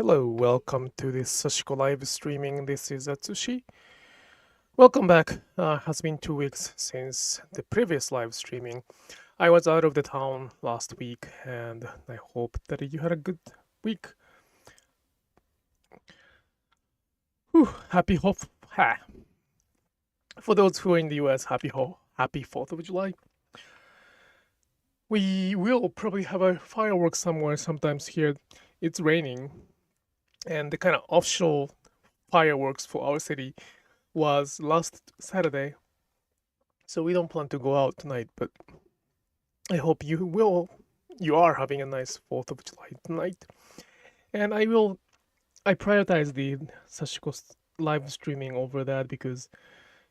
Hello, welcome to this Sashiko Live Streaming. This is Atsushi. Welcome back. Has been 2 weeks since the previous live streaming. I was out of the town last week, and I hope that you had a good week. Whew, For those who are in the US, happy 4th of July. We will probably have a fireworks somewhere sometimes here. It's raining, and the kind of official fireworks for our city was last Saturday. So we don't plan to go out tonight, but I hope you are having a nice 4th of July tonight. And I prioritize the Sashiko live streaming over that because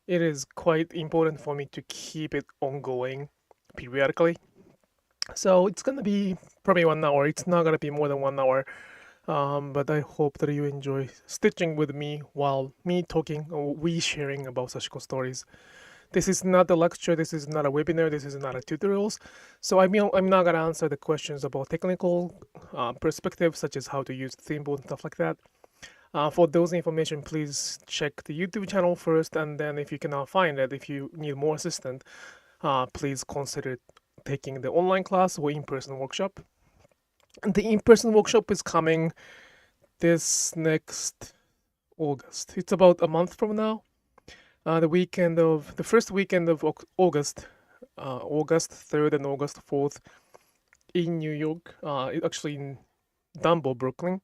it is quite important for me to keep it ongoing periodically. So it's gonna be probably 1 hour. It's not gonna be more than 1 hour. But I hope that you enjoy stitching with me while me talking or we sharing about Sashiko stories. This is not a lecture, this is not a webinar, this is not a tutorials. So I'm not gonna answer the questions about technical perspectives such as how to use thimble and stuff like that. For those information, please check the YouTube channel first, and then if you cannot find it, if you need more assistance, please consider taking the online class or in-person workshop. And the in-person workshop is coming this next August. It's about a month from now. The first weekend of August, August 3rd and August 4th in New York, actually in Dumbo, Brooklyn.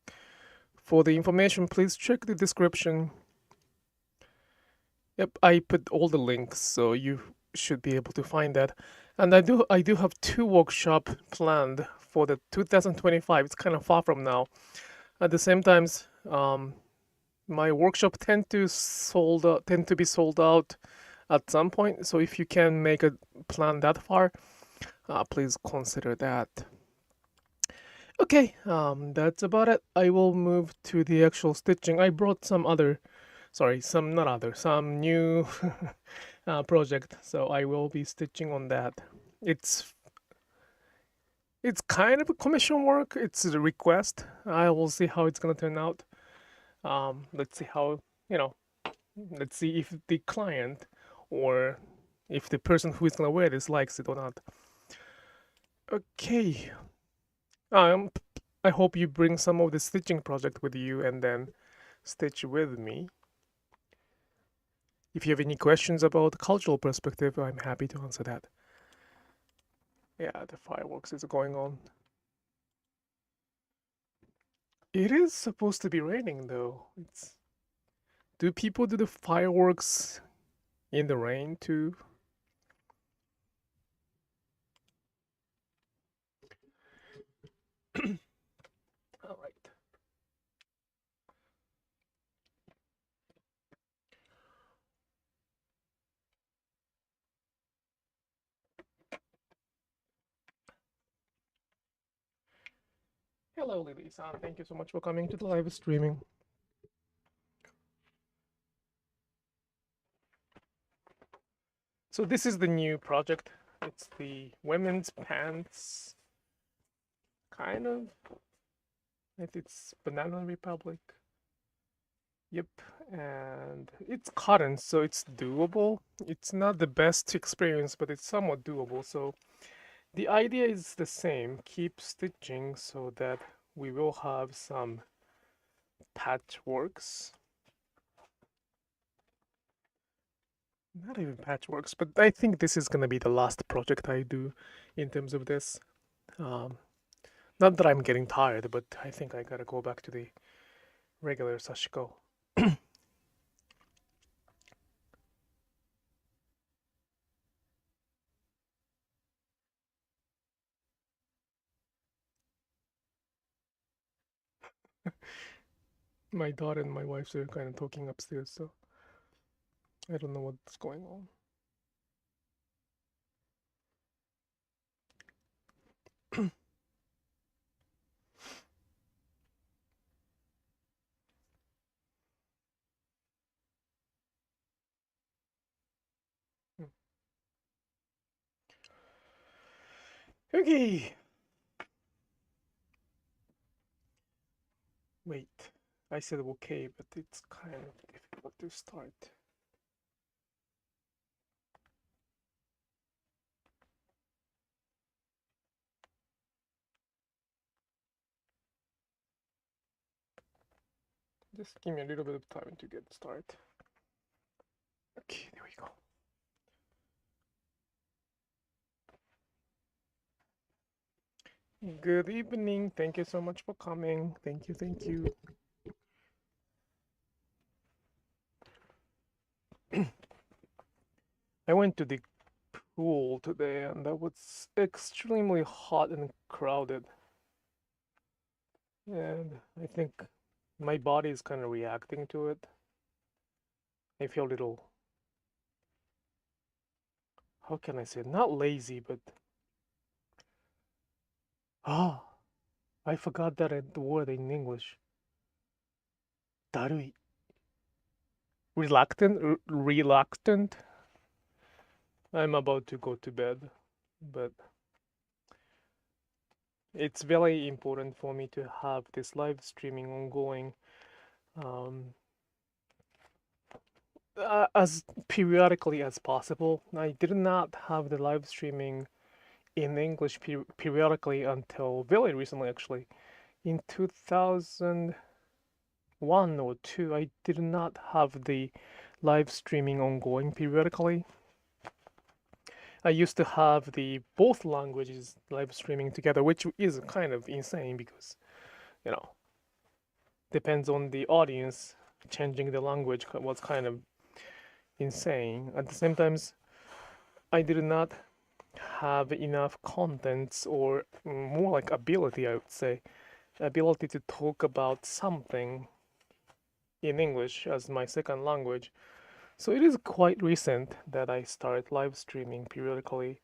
For the information, please check the description. Yep, I put all the links, so you should be able to find that. And I do have 2 workshops planned for the 2025. It's kind of far from now. At the same time, my workshop tend to be sold out at some point. So if you can make a plan that far, please consider that. Okay, that's about it. I will move to the actual stitching. I brought some new project. So I will be stitching on that. It's kind of a commission work. It's a request. I will see how it's gonna turn out. Let's see how, let's see if the client or if the person who is gonna wear this likes it or not. Okay. I hope you bring some of the stitching project with you and then stitch with me. If you have any questions about the cultural perspective, I'm happy to answer that. Yeah, the fireworks is going on. It is supposed to be raining though. Do people do the fireworks in the rain too? All right. Hello, Lily-san. Thank you so much for coming to the live streaming. So this is the new project. It's the women's pants, kind of. I think it's Banana Republic. Yep, and it's cotton, so it's doable. It's not the best experience, but it's somewhat doable. So the idea is the same. Keep stitching so that we will have some patchworks. Not even patchworks, but I think this is gonna be the last project I do in terms of this. Um, Not that I'm getting tired, but I think I gotta go back to the regular Sashiko. My daughter and my wife are kind of talking upstairs, so I don't know what's going on. Okay. Wait, I said okay, but it's kind of difficult to start. Just give me a little bit of time to get started. Okay, there we go. Good evening. Thank you so much for coming. Thank you, thank you. I went to the pool today and that was extremely hot and crowded. And I think my body is kind of reacting to it. I feel a little, how can I say it? Not lazy, but I forgot the word in English. Darui. Reluctant. I'm about to go to bed, but it's very important for me to have this live streaming ongoing as periodically as possible. I did not have the live streaming in English periodically until very recently, actually. In 2001 or 2, I did not have the live streaming ongoing periodically. I used to have the both languages live streaming together, which is kind of insane because, you know, depends on the audience. Changing the language was kind of insane. At the same time, I did not have enough contents or more like ability, I would say, ability to talk about something in English as my second language. So it is quite recent that I start live streaming periodically,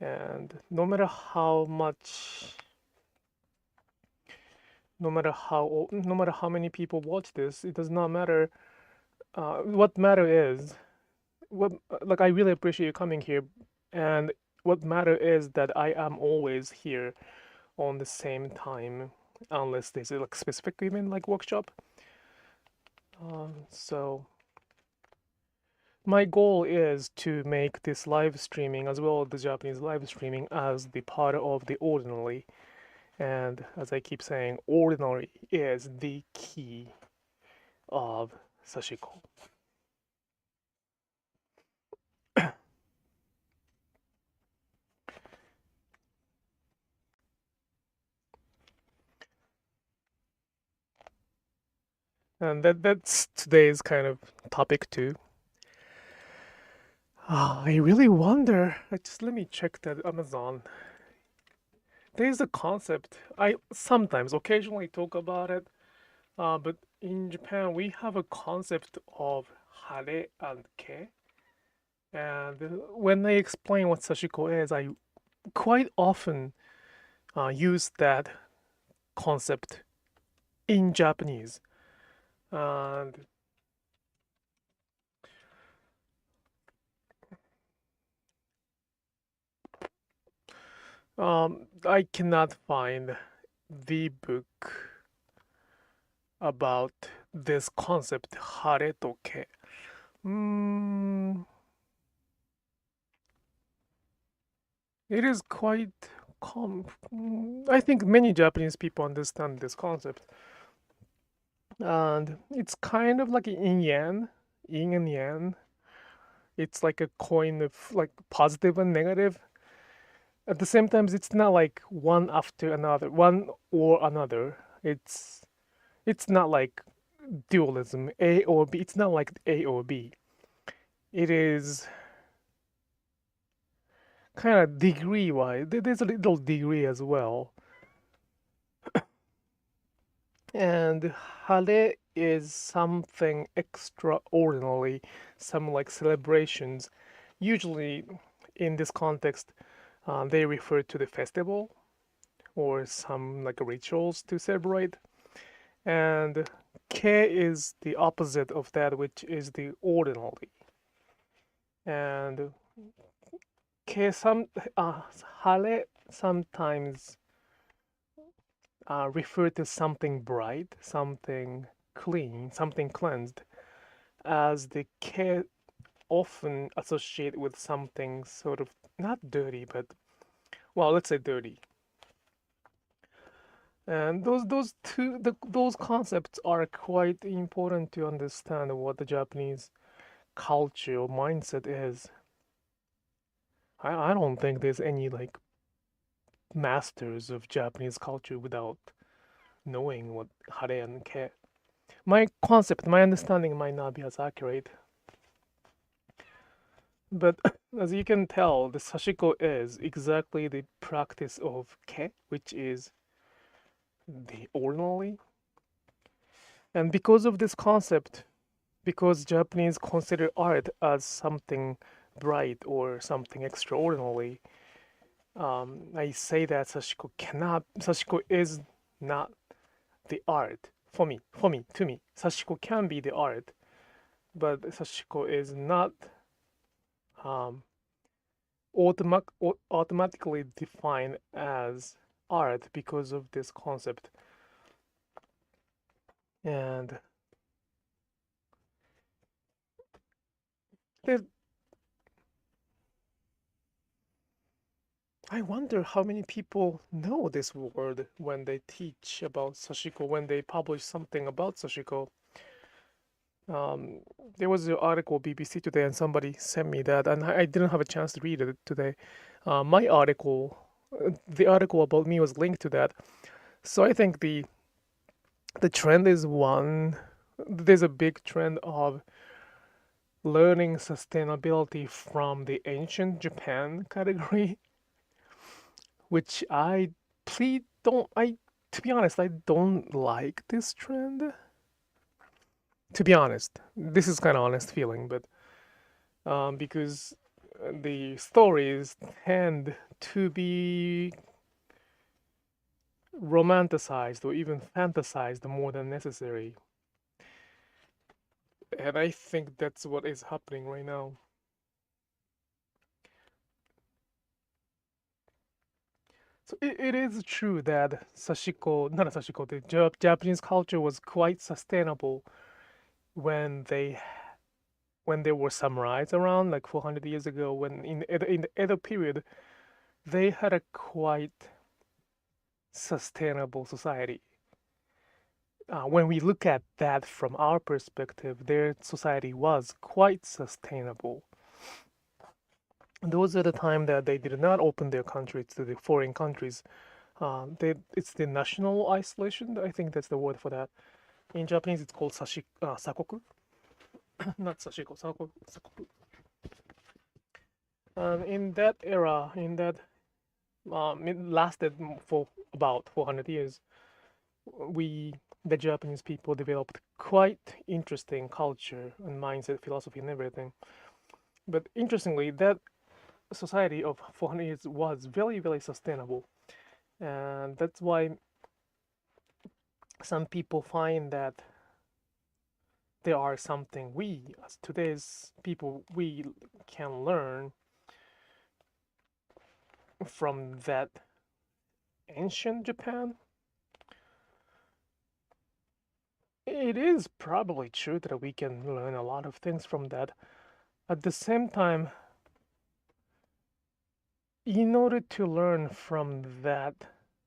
and no matter how many people watch this, it does not matter. What matter is like I really appreciate you coming here, and what matter is that I am always here on the same time, unless there's a like specific event like workshop. So my goal is to make this live streaming as well as the Japanese live streaming as the part of the ordinary. And as I keep saying, ordinary is the key of Sashiko. And that's today's kind of topic too. I really wonder. Just let me check that Amazon. There's a concept. I sometimes, occasionally talk about it, but in Japan we have a concept of Hare and Ke. And when I explain what Sashiko is, I quite often use that concept in Japanese. And I cannot find the book about this concept, Hare to Ke. It is quite I think many Japanese people understand this concept. And it's kind of like yin and yang. It's like a coin of like positive and negative. At the same time, it's not like one after another, one or another. It's not like dualism, A or B. It's not like A or B. It is kind of degree wise. There's a little degree as well. And Hare is something extraordinary, some like celebrations. Usually, in this context, they refer to the festival or some like rituals to celebrate. And Ke is the opposite of that, which is the ordinary. And Hare sometimes refer to something bright, something clean, something cleansed, as the ke often associated with something sort of not dirty, but well, let's say dirty. And those concepts are quite important to understand what the Japanese culture or mindset is. I don't think there's any like masters of Japanese culture without knowing what Hare and Ke. My concept, my understanding might not be as accurate, but as you can tell, the Sashiko is exactly the practice of Ke, which is the ordinary. And because of this concept, because Japanese consider art as something bright or something extraordinary, I say that Sashiko is not the art for me, to me. Sashiko can be the art, but Sashiko is not um, automatically defined as art because of this concept. And I wonder how many people know this word when they teach about Sashiko, when they publish something about Sashiko. Um, there was an article BBC today, and somebody sent me that, and I didn't have a chance to read it today. My article, the article about me was linked to that. So I think the trend is one. There's a big trend of learning sustainability from the ancient Japan category, which I please don't. I to be honest, I don't like this trend. To be honest, this is kind of honest feeling, but because the stories tend to be romanticized or even fantasized more than necessary. And I think that's what is happening right now. So it is true that not Sashiko, the Japanese culture was quite sustainable when there were samurais around, like 400 years ago, when in the Edo period, they had a quite sustainable society. When we look at that from our perspective, their society was quite sustainable. Those are the time that they did not open their countries to the foreign countries. It's the national isolation. I think that's the word for that. In Japanese, it's called sakoku, not sashiko, sakoku. In that era, it lasted for about 400 years. The Japanese people, developed quite interesting culture and mindset, philosophy, and everything. But interestingly, that society of 400 years was very, very sustainable. And that's why some people find that there are something we, as today's people, we can learn from that ancient Japan. It is probably true that we can learn a lot of things from that. At the same time, in order to learn from that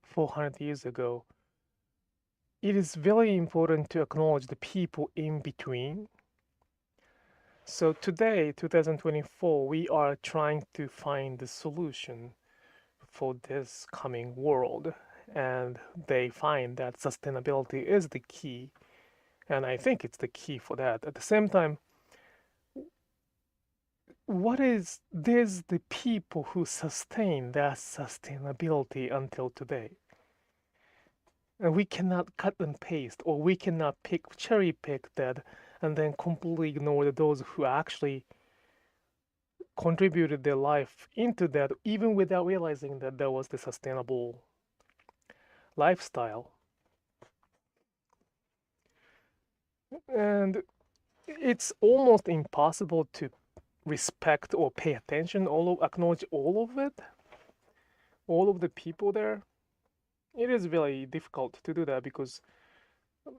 400 years ago, it is very important to acknowledge the people in between. So today, 2024, we are trying to find the solution for this coming world. And they find that sustainability is the key. And I think it's the key for that. At the same time, there's the people who sustain that sustainability until today. And we cannot cut and paste, or we cannot cherry pick that and then completely ignore those who actually contributed their life into that, even without realizing that that was the sustainable lifestyle. And it's almost impossible to respect or pay attention, acknowledge all of it, all of the people there. it is very difficult to do that because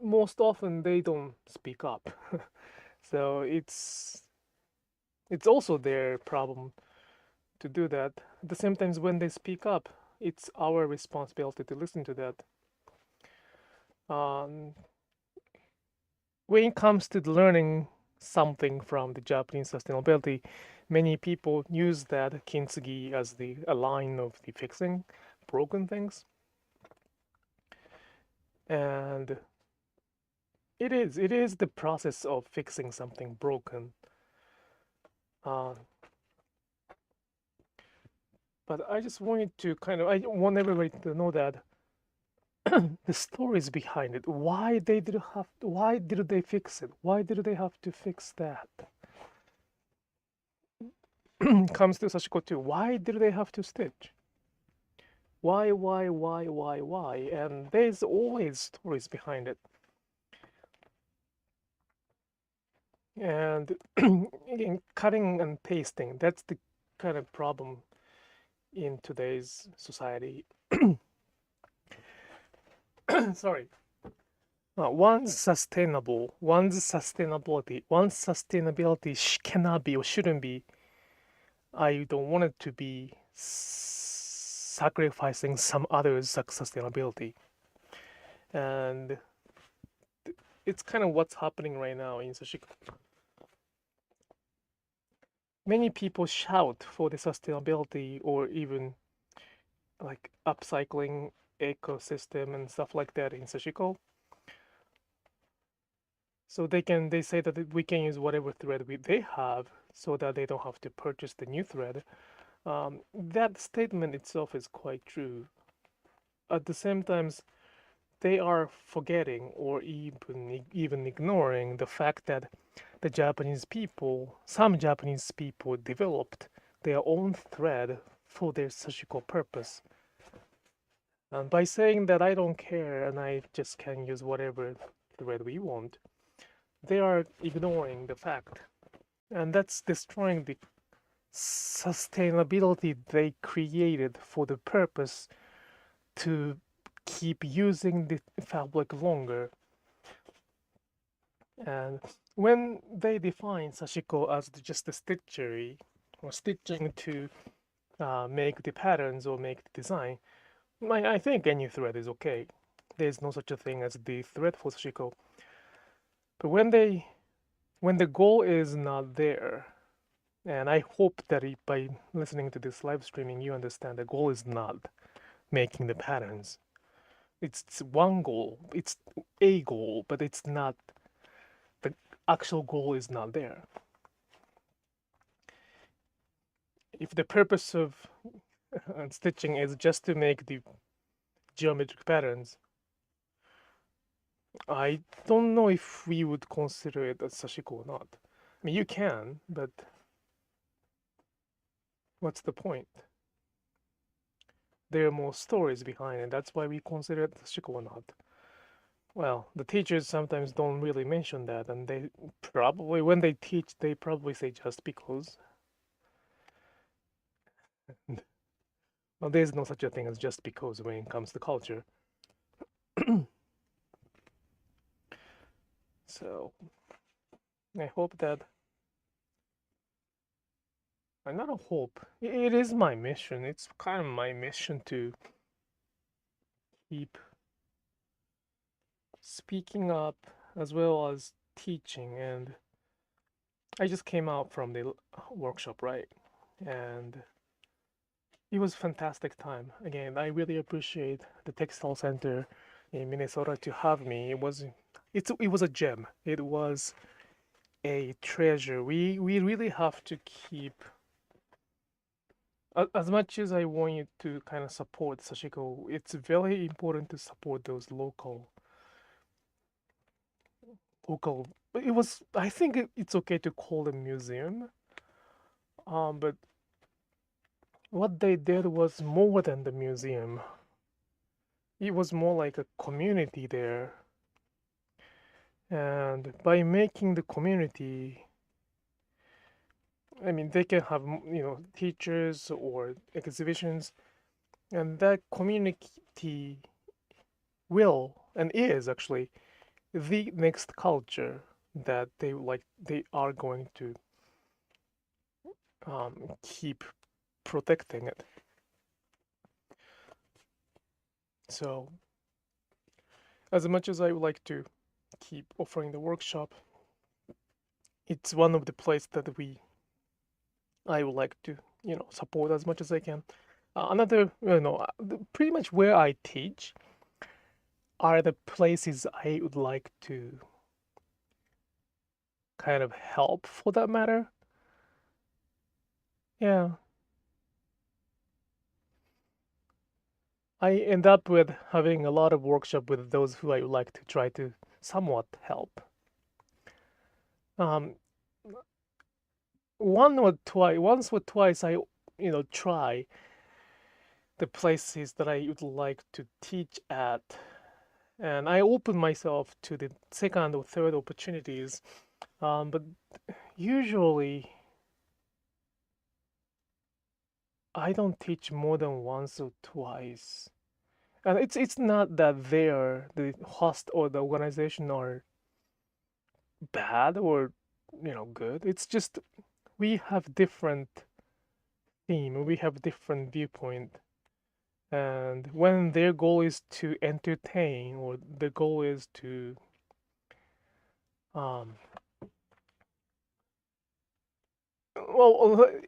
most often they don't speak up. So it's also their problem to do that. At the same time, when they speak up, it's our responsibility to listen to that. Um, when it comes to learning something from the Japanese sustainability, many people use that kintsugi as a line of the fixing broken things, and it is the process of fixing something broken. Uh, but I just wanted to I want everybody to know that the stories behind it. Why did they fix it? Why did they have to fix that? Comes to Sashiko too. Why did they have to stitch? Why? And there's always stories behind it. And again, cutting and pasting, that's the kind of problem in today's society. Sorry. One's sustainability cannot be or shouldn't be. I don't want it to be sacrificing some others' sustainability. And it's kind of what's happening right now in Sashiko. Many people shout for the sustainability or even like upcycling ecosystem and stuff like that in Sashiko. So they say that we can use whatever thread they have so that they don't have to purchase the new thread. That statement itself is quite true. At the same time, they are forgetting or even ignoring the fact that some Japanese people developed their own thread for their Sashiko purpose. And by saying that I don't care and I just can use whatever thread we want, they are ignoring the fact. And that's destroying the sustainability they created for the purpose to keep using the fabric longer. And when they define Sashiko as just a stitchery or stitching to make the patterns or make the design, I think any thread is okay. There's no such a thing as the thread for Sashiko. But when the goal is not there, and I hope that by listening to this live streaming, you understand the goal is not making the patterns. It's one goal. It's a goal, but it's not. The actual goal is not there. If the purpose of stitching is just to make the geometric patterns, I don't know if we would consider it as Sashiko or not. I mean, you can, but what's the point? There are more stories behind it. That's why we consider it Sashiko or not. Well, the teachers sometimes don't really mention that, and they probably, when they teach, they probably say just because. Well, there's no such a thing as just because when it comes to culture. So, I hope that. Not a hope. It is my mission. It's kind of my mission to keep speaking up as well as teaching. And I just came out from the workshop, right? And it was a fantastic time. Again, I really appreciate the Textile Center in Minnesota to have me. It was a gem. It was a treasure. We really have to keep, as much as I want you to kind of support Sashiko, it's very important to support those local. It was. I think it's okay to call it a museum. But what they did was more than the museum. It was more like a community there. And by making the community, I mean, they can have, teachers or exhibitions, and that community will and is actually the next culture that they are going to keep protecting it. So as much as I would like to keep offering the workshop, it's one of the places that I would like to support as much as I can. Another pretty much where I teach are the places I would like to kind of help, for that matter. Yeah, I end up with having a lot of workshop with those who I would like to try to somewhat help. Um, once or twice, I try the places that I would like to teach at, and I open myself to the second or third opportunities. But usually, I don't teach more than once or twice. And it's not that the host or the organization are bad or good. It's just we have different theme, we have different viewpoint. And when their goal is to entertain or the goal is to um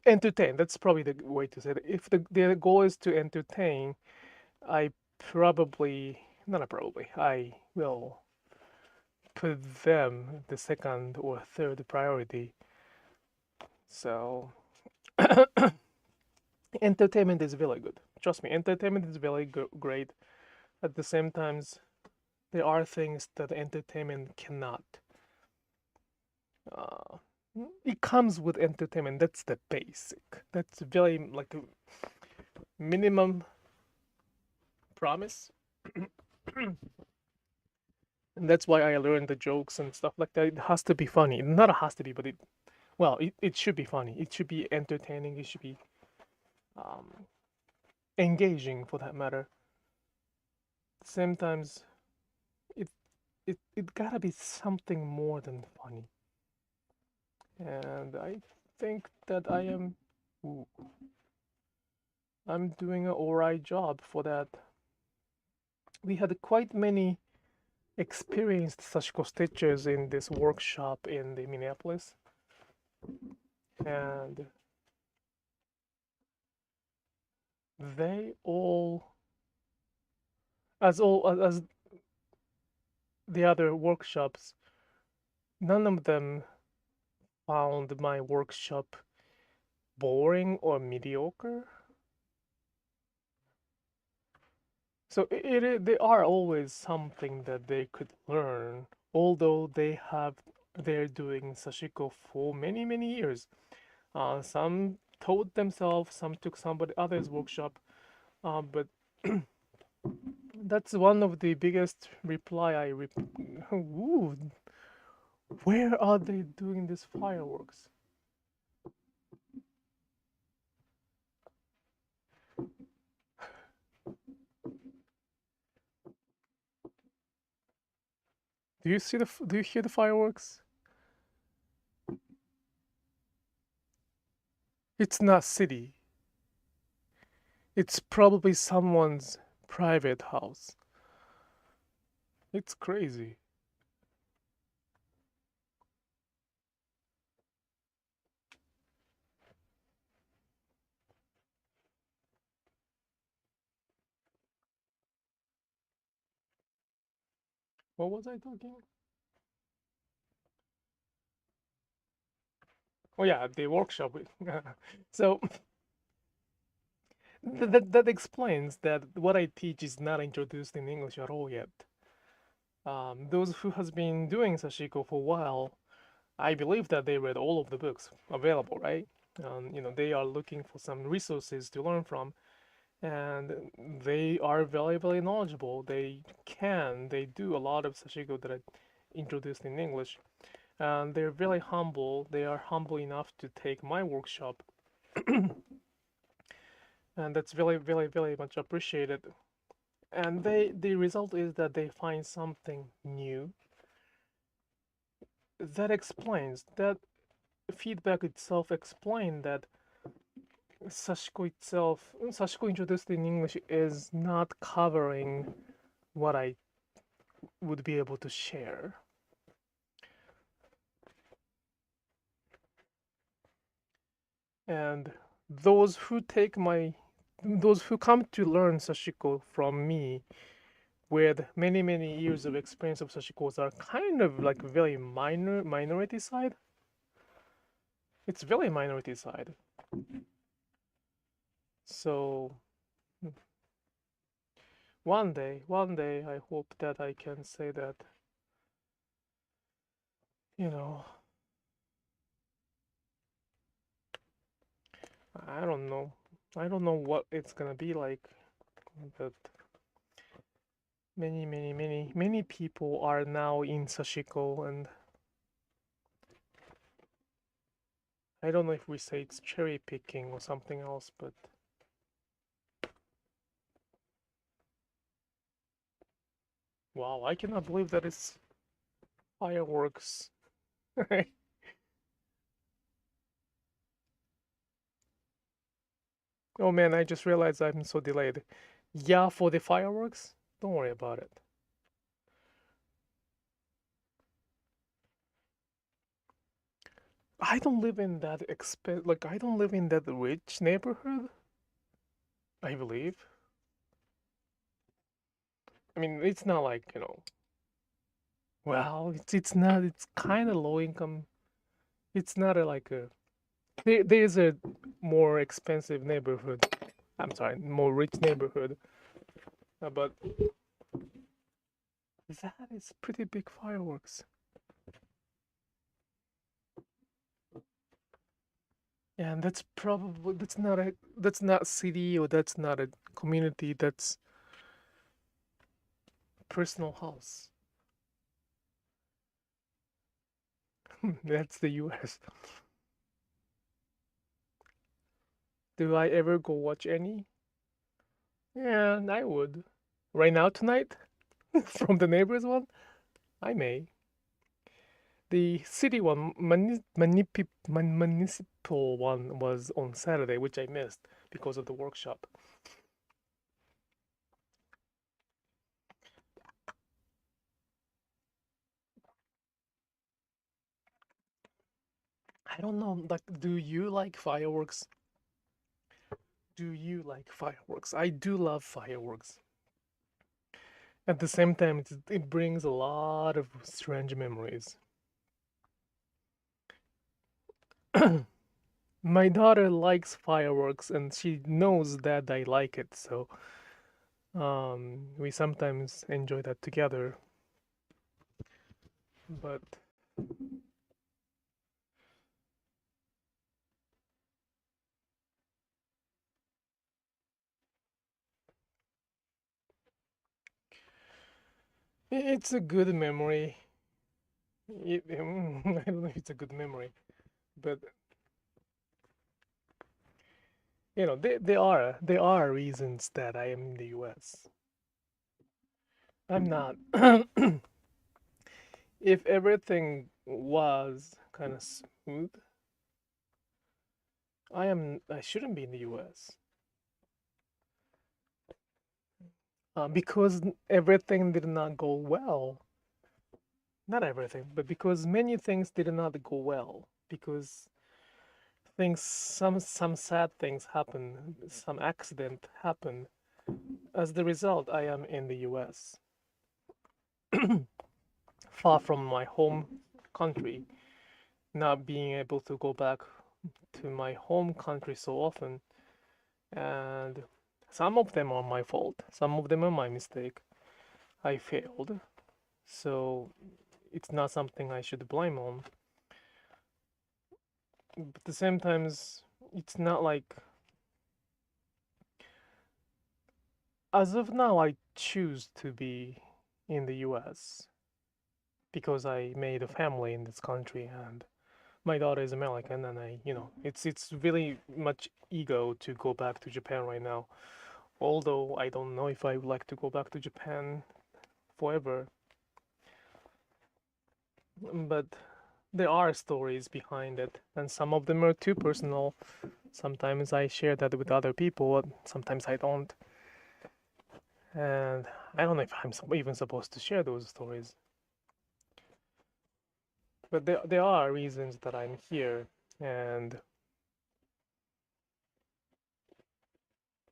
entertain, that's probably the way to say it. If their goal is to entertain, I probably not probably I will put them the second or third priority. So entertainment is very good. Trust me, entertainment is very great. At the same times, there are things that entertainment cannot. Uh, it comes with entertainment. That's the basic. That's very like a minimum promise. And that's why I learned the jokes and stuff like that. It has to be funny. Not has to be, but it should be funny. It should be entertaining. It should be um, engaging, for that matter. Same times, it gotta be something more than funny. And I think that ooh, I'm doing an alright job for that. We had quite many experienced Sashiko stitchers in this workshop in the Minneapolis, and they all as the other workshops, none of them found my workshop boring or mediocre. So they are always something that they could learn, although they're doing Sashiko for many many years. Some taught themselves, some took somebody other's workshop, but that's one of the biggest reply Ooh, where are they doing this fireworks? Do you hear the fireworks? It's not city. It's probably someone's private house. It's crazy. What was I talking? Oh yeah, the workshop. So that explains that what I teach is not introduced in English at all yet. Those who has been doing Sashiko for a while, I believe that they read all of the books available, right? They are looking for some resources to learn from, and they are very, very knowledgeable. They do a lot of Sashiko that I introduced in English, and they're very humble. They are humble enough to take my workshop, and that's very, very, very much appreciated. and the result is that they find something new that explains that feedback itself explained that Sashiko introducced in English is not covering what I would be able to share. And those who come to learn Sashiko from me with many, many years of experience of Sashikos are kind of like very minority side. It's very minority side. So one day, I hope that I can say that, you know, I don't know. I don't know what it's gonna be like, but many people are now in Sashiko, and I don't know if we say it's cherry picking or something else, but wow, I cannot believe that it's fireworks. Oh man, I just realized I'm so delayed. Yeah, for the fireworks? Don't worry about it. I don't live in that I don't live in that rich neighborhood, I believe. I mean, it's not like, well, it's not, it's kind of low income. It's not like a there's a more expensive neighborhood. I'm sorry, more rich neighborhood. But that is pretty big fireworks. Yeah, and that's not city, or that's not a community, that's personal house. That's the US. Do I ever go watch any? Yeah, I would. Right now tonight? From the neighbors one? I may. The city one, municipal one was on Saturday, which I missed because of the workshop. I don't know, like, do you like fireworks? Do you like fireworks? I do love fireworks. At the same time, it brings a lot of strange memories. My daughter likes fireworks, and she knows that I like it, so we sometimes enjoy that together. But it's a good memory. I don't know if it's a good memory, but there are reasons that I am in the U.S. I'm not. If everything was kind of smooth, I shouldn't be in the U.S. Because everything did not go well. Not everything, but because many things did not go well. Because some sad things happen, some accident happened. As the result, I am in the U.S. far from my home country, not being able to go back to my home country so often, and some of them are my fault, some of them are my mistake. I failed, so it's not something I should blame on. But at the same times, it's not like, as of now, I choose to be in the US because I made a family in this country, and my daughter is American, and it's really much ego to go back to Japan right now. Although I don't know if I would like to go back to Japan forever. But there are stories behind it, and some of them are too personal. Sometimes I share that with other people, sometimes I don't. And I don't know if I'm even supposed to share those stories. But there are reasons that I'm here, and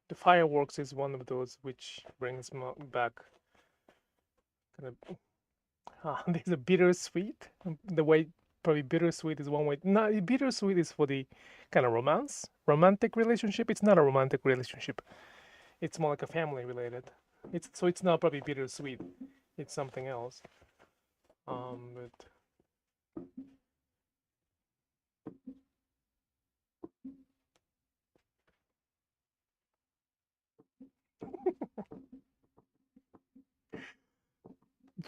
the fireworks is one of those which brings back kind of there's a bittersweet. The way probably bittersweet is one way. No, bittersweet is for the kind of romantic relationship. It's not a romantic relationship. It's more like a family related. It's not probably bittersweet. It's something else. But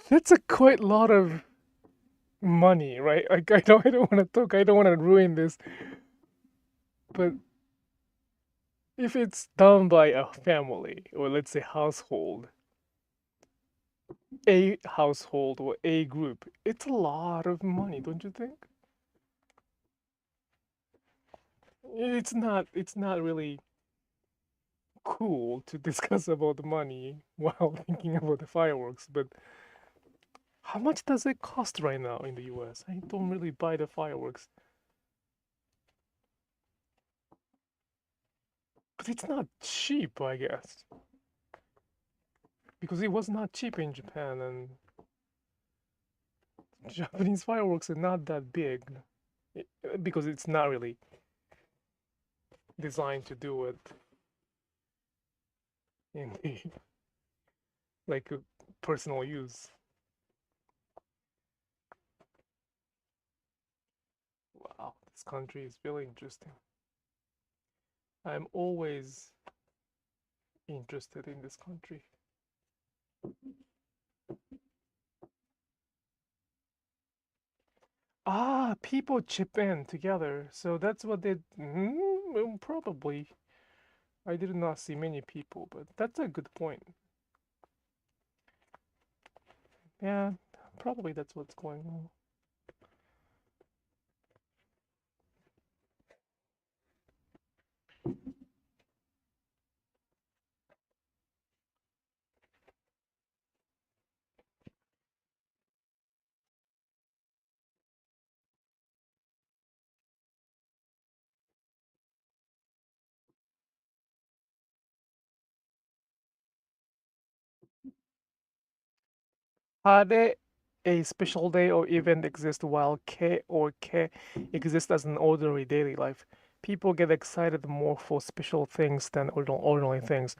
that's a quite lot of money, right? Like I don't want to talk. I don't want to ruin this. But if it's done by a family or let's say household, a household or a group, it's a lot of money, don't you think? It's not really cool to discuss about money while thinking about the fireworks, but how much does it cost right now in the US? I don't really buy the fireworks. But it's not cheap, I guess. Because it was not cheap in Japan, and Japanese fireworks are not that big. Because it's not really designed to do it in the like personal use. Wow, this country is really interesting. I'm always interested in this country. Ah, people chip in together. So that's what they probably. I did not see many people, but that's a good point. Yeah, probably that's what's going on. Hare, a special day or event exists while K exists as an ordinary daily life. People get excited more for special things than ordinary things.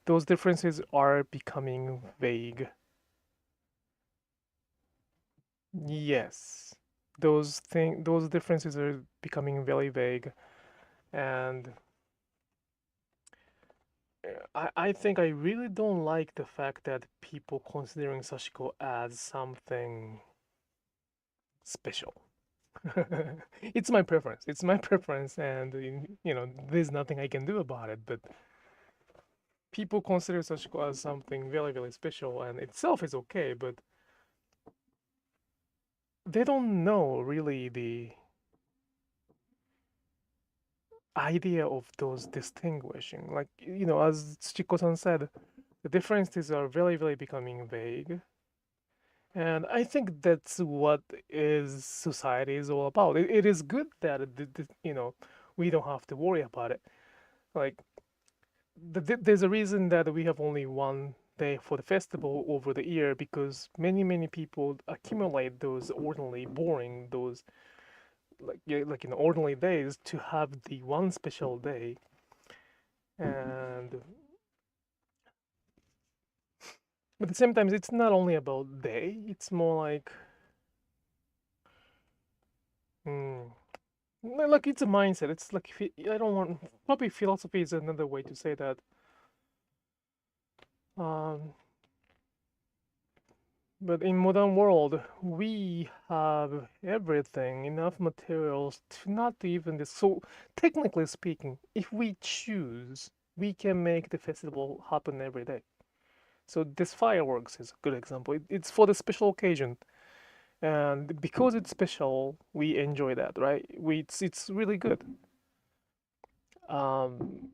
Those differences are becoming vague. Yes, those differences are becoming very vague, and I think I really don't like the fact that people considering Sashiko as something special. It's my preference. It's my preference, and there's nothing I can do about it. But people consider Sashiko as something very, very special, and itself is okay. But they don't know really the idea of those distinguishing. Like as Chiko-san said, the differences are very, very becoming vague. And I think that's what is society is all about. It is good that we don't have to worry about it. Like there's a reason that we have only one day for the festival over the year because many people accumulate those ordinarily boring those ordinary days to have the one special day. And but at the same time, it's not only about day. It's more like it's a mindset. It's like I don't want probably philosophy is another way to say that. Um, but in modern world, we have everything, enough materials to not even this. So technically speaking, if we choose we can make the festival happen every day. So this fireworks is a good example. It's for the special occasion, and because it's special, we enjoy that, right? It's really good. Um,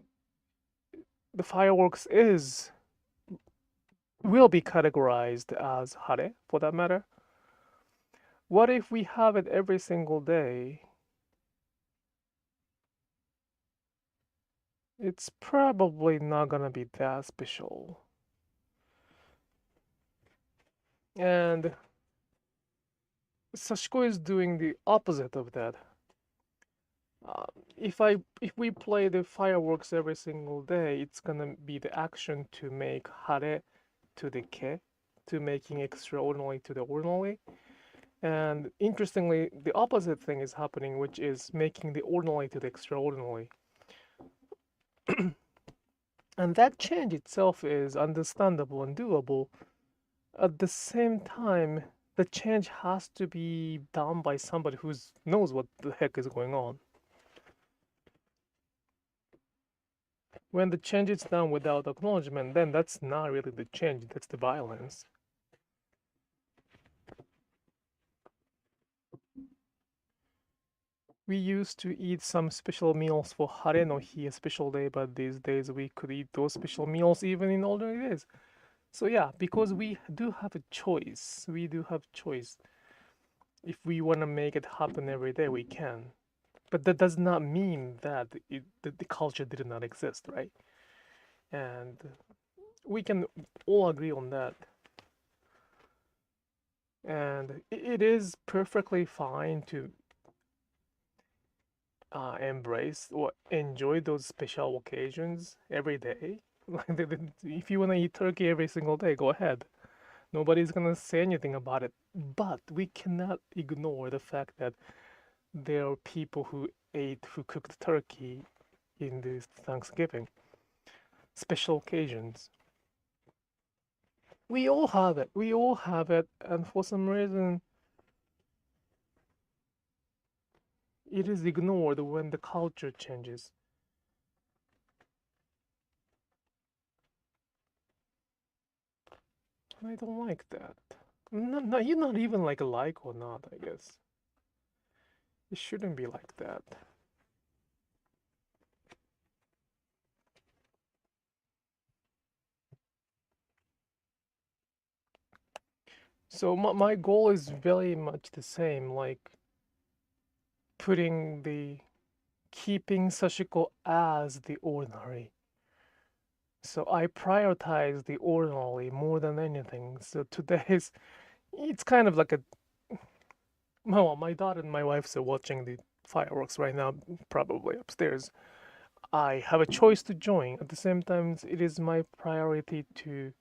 the fireworks will be categorized as Hare for that matter. What if we have it every single day? It's probably not gonna be that special. And Sashiko is doing the opposite of that. Uh, if we play the fireworks every single day, it's gonna be the action to make Hare to the Ke, to making extraordinary to the ordinary. And interestingly, the opposite thing is happening, which is making the ordinary to the extraordinary. And that change itself is understandable and doable. At the same time, the change has to be done by somebody who knows what the heck is going on. When the change is done without acknowledgement, then that's not really the change, that's the violence. We used to eat some special meals for Hare no Hi, a special day, but these days we could eat those special meals even in ordinary days. So yeah, because we do have a choice. We do have choice. If we want to make it happen every day, we can. But that does not mean that the culture did not exist, right? And we can all agree on that. And it is perfectly fine to embrace or enjoy those special occasions every day. Like if you want to eat turkey every single day, go ahead. Nobody's gonna say anything about it. But we cannot ignore the fact that there are people who cooked turkey in this Thanksgiving special occasions. We all have it. We all have it, and for some reason, it is ignored when the culture changes. I don't like that. No, you're not even like or not, I guess. It shouldn't be like that. So my goal is very much the same, like keeping Sashiko as the ordinary. So I prioritize the ordinary more than anything. So today's, it's kind of like a, well, my daughter and my wife are watching the fireworks right now, probably upstairs. I have a choice to join. At the same time, it is my priority to.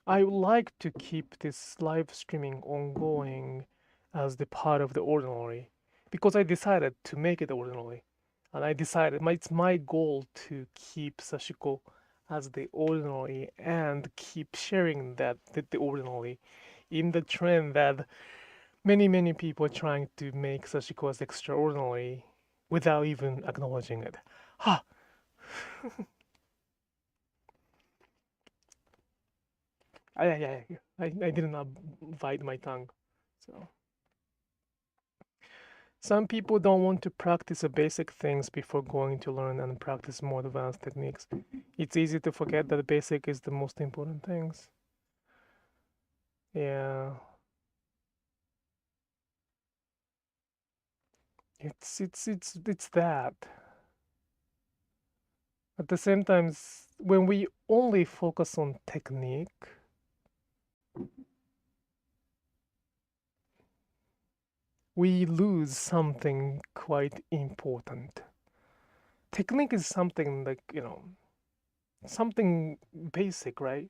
I would like to keep this live streaming ongoing as the part of the ordinary because I decided to make it ordinary. And I decided it's my goal to keep Sashiko as the ordinary and keep sharing the ordinary in the trend that many people are trying to make Sashiko as extraordinary without even acknowledging it. Ha! I did not bite my tongue. So some people don't want to practice the basic things before going to learn and practice more advanced techniques. It's easy to forget that the basic is the most important things. Yeah. It's that. At the same time, when we only focus on technique, we lose something quite important. Technique is something like, something basic, right?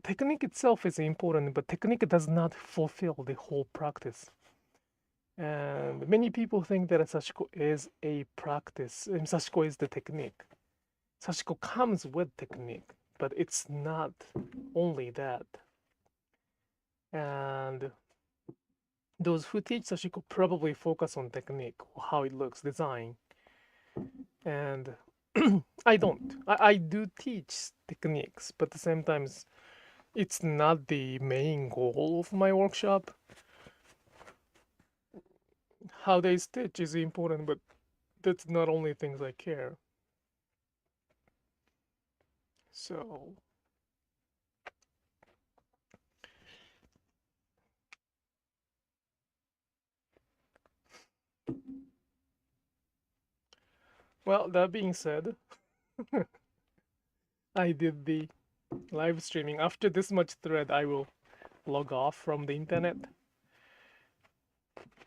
Technique itself is important, but technique does not fulfill the whole practice. And many people think that a Sashiko is a practice, and Sashiko is the technique. Sashiko comes with technique, but it's not only that. And those who teach Sashiko probably focus on technique, how it looks, design. And I don't. I do teach techniques, but at the same time, it's not the main goal of my workshop. How they stitch is important, but that's not only things I care. So, well, that being said, I did the live streaming. After this much thread, I will log off from the internet.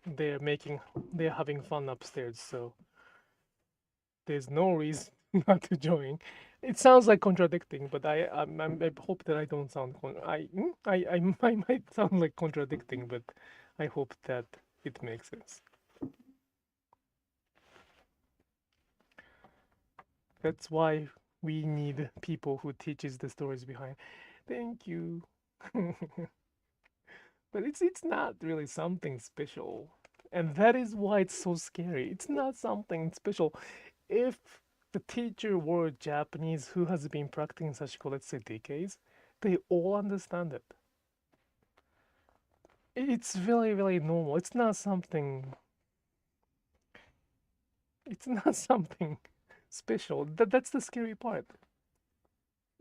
They're having fun upstairs, so there's no reason not to join. It sounds like contradicting, but I hope that I don't sound I might sound like contradicting, but I hope that it makes sense. That's why we need people who teaches the stories behind. Thank you. But it's not really something special. And that is why it's so scary. It's not something special. If the teacher were Japanese who has been practicing Sashiko, let's say decades, they all understand it. It's very, very normal. It's not something special. That's the scary part.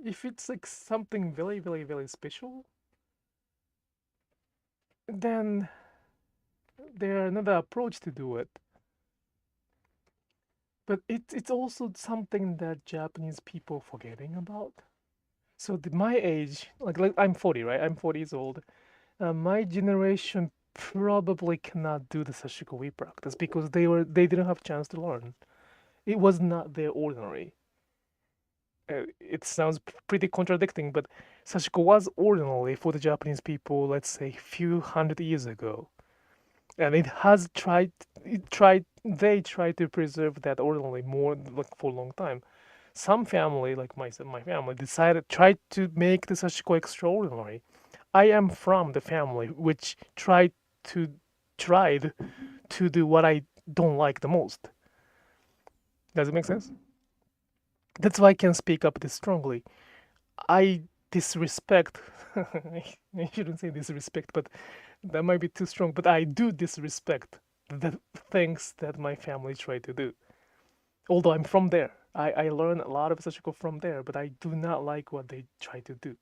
If it's like something very, very, very special, then there's another approach to do it. But it's also something that Japanese people forgetting about. So my age, like I'm 40, right? I'm 40 years old. My generation probably cannot do the sashiko we practice because they didn't have chance to learn. It was not their ordinary. It sounds pretty contradicting, but sashiko was ordinary for the Japanese people, let's say, a few hundred years ago, and they tried to preserve that ordinary more like for a long time. Some family, like my family, tried to make the sashiko extraordinary. I am from the family which tried to do what I don't like the most. Does it make sense? That's why I can speak up this strongly. I disrespect. I shouldn't say disrespect, but that might be too strong. But I do disrespect the things that my family tried to do. Although I'm from there, I learned a lot of Sashiko from there, but I do not like what they try to do.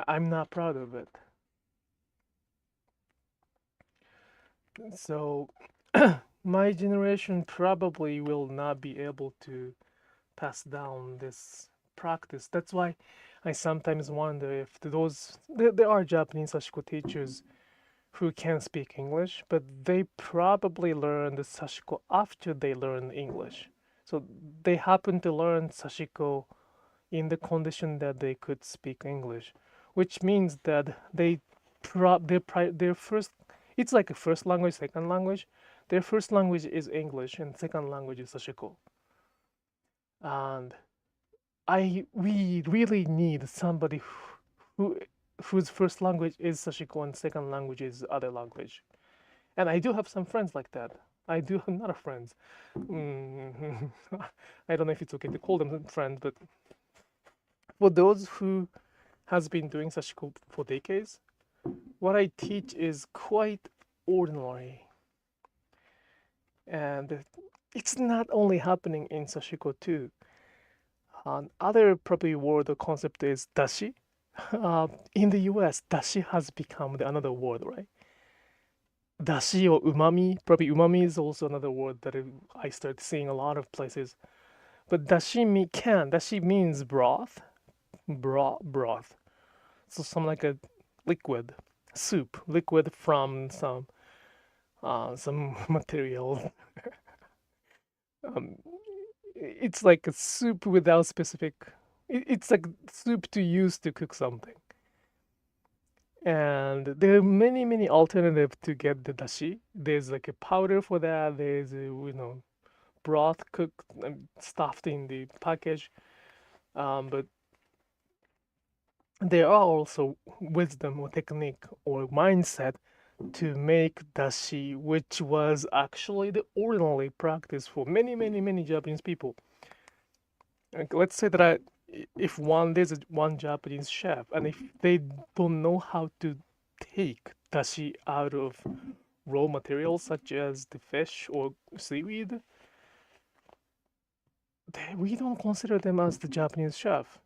I'm not proud of it. So my generation probably will not be able to pass down this practice. That's why I sometimes wonder if there are Japanese Sashiko teachers who can speak English, but they probably learn the Sashiko after they learn English. So they happen to learn Sashiko in the condition that they could speak English, which means that their first, it's like a first language, second language. Their first language is English and second language is Sashiko. And we really need somebody whose first language is Sashiko and second language is other language. And I do have some friends like that. I do have not friends. I don't know if it's okay to call them friends, but for those who has been doing Sashiko for decades, what I teach is quite ordinary. And it's not only happening in Sashiko too. Other probably word or concept is dashi. In the US, dashi has become another word, right? Dashi or umami. Probably umami is also another word that I start seeing a lot of places. But dashi means broth. Broth. So some like a liquid, liquid from some material. It's like a soup without specific. It's like soup to use to cook something. And there are many alternatives to get the dashi. There's like a powder for that. There's a, broth cooked and stuffed in the package. But there are also wisdom or technique or mindset to make dashi, which was actually the ordinary practice for many Japanese people. Like, let's say that if there's one Japanese chef, and if they don't know how to take dashi out of raw materials such as the fish or seaweed, we don't consider them as the Japanese chef.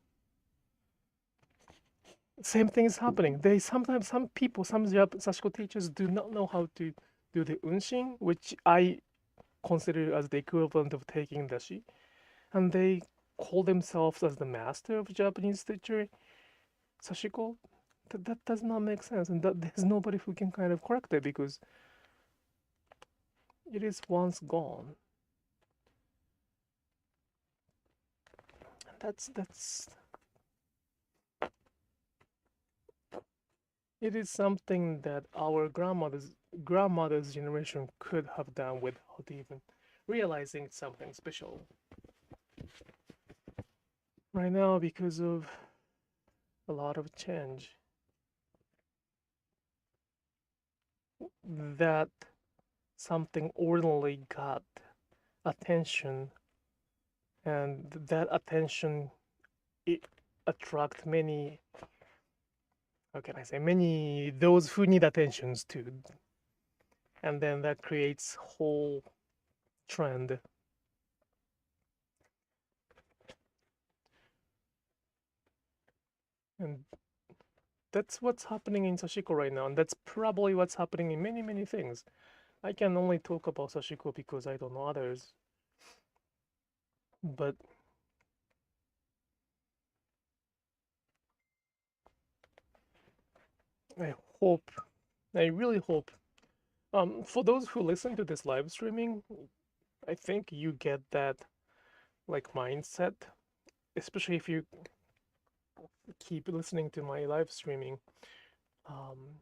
Same thing is happening. Some Sashiko teachers do not know how to do the unshin, which I consider as the equivalent of taking dashi, and they call themselves as the master of Japanese teacher Sashiko. That does not make sense, and that there's nobody who can kind of correct it because it is once gone. That's it is something that our grandmother's generation could have done without even realizing it's something special. Right now, because of a lot of change, that something ordinarily got attention, and that attention it attract many, how can I say, many those who need attentions too, and then that creates whole trend. And that's what's happening in Sashiko right now, and that's probably what's happening in many things. I can only talk about Sashiko because I don't know others, but I really hope, for those who listen to this live streaming, I think you get that like mindset, especially if you keep listening to my live streaming. Um,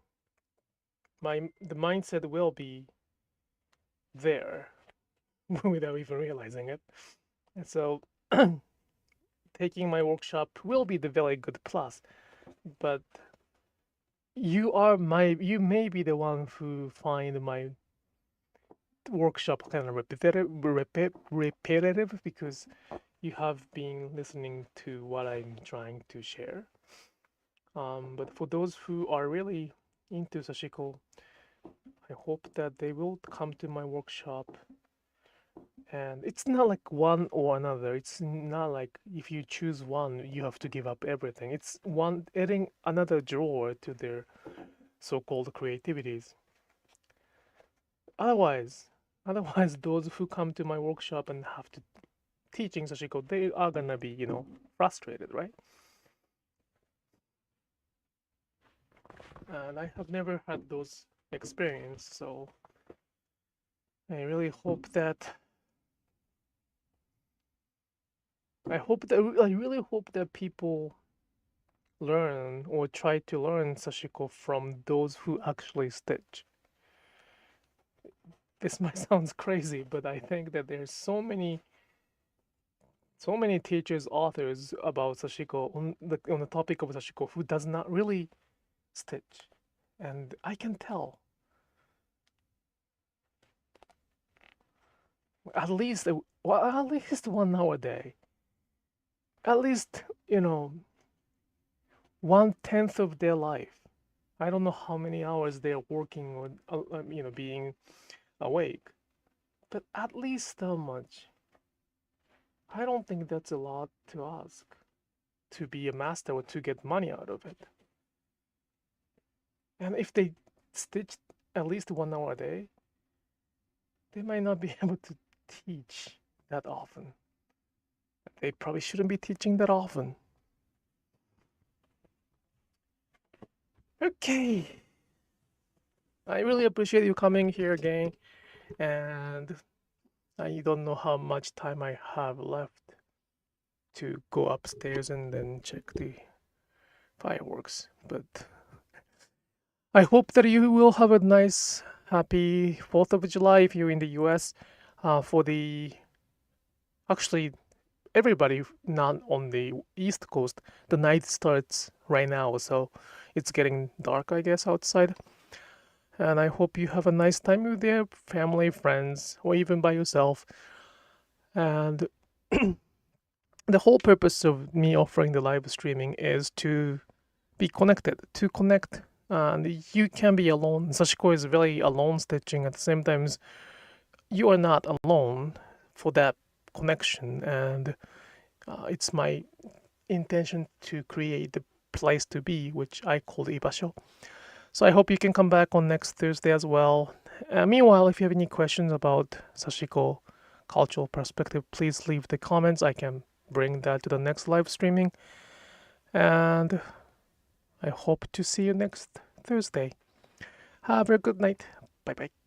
the mindset will be there without even realizing it. And so taking my workshop will be the very good plus, but you may be the one who find my workshop kind of repetitive because you have been listening to what I'm trying to share. But for those who are really into Sashiko, I hope that they will come to my workshop. And it's not like one or another. It's not like if you choose one, you have to give up everything. It's one adding another drawer to their so-called creativities. Otherwise, those who come to my workshop and have to teaching Sashiko, they are gonna be, frustrated, right? And I have never had those experience, so I really hope that I really hope that people learn or try to learn Sashiko from those who actually stitch. This might sound crazy, but I think that there's so many teachers, authors about Sashiko on the topic of Sashiko who does not really stitch, and I can tell. At least 1 hour a day. At least 1/10 of their life. I don't know how many hours they're working or being awake, but at least that much. I don't think that's a lot to ask to be a master or to get money out of it. And if they stitch at least 1 hour a day, they might not be able to teach that often. They probably shouldn't be teaching that often. Okay. I really appreciate you coming here again, and I don't know how much time I have left to go upstairs and then check the fireworks, but I hope that you will have a nice, happy 4th of July if you're in the US. Actually, everybody not on the East Coast, the night starts right now, so it's getting dark, I guess, outside. And I hope you have a nice time with your family, friends, or even by yourself. And the whole purpose of me offering the live streaming is to be connected, to connect. And you can be alone. Sashiko is very alone stitching. At the same time, you are not alone for that connection. And it's my intention to create the place to be, which I call ibasho. So I hope you can come back on next Thursday as well. Meanwhile, if you have any questions about Sashiko cultural perspective, please leave the comments. I can bring that to the next live streaming. And I hope to see you next Thursday. Have a good night. Bye bye.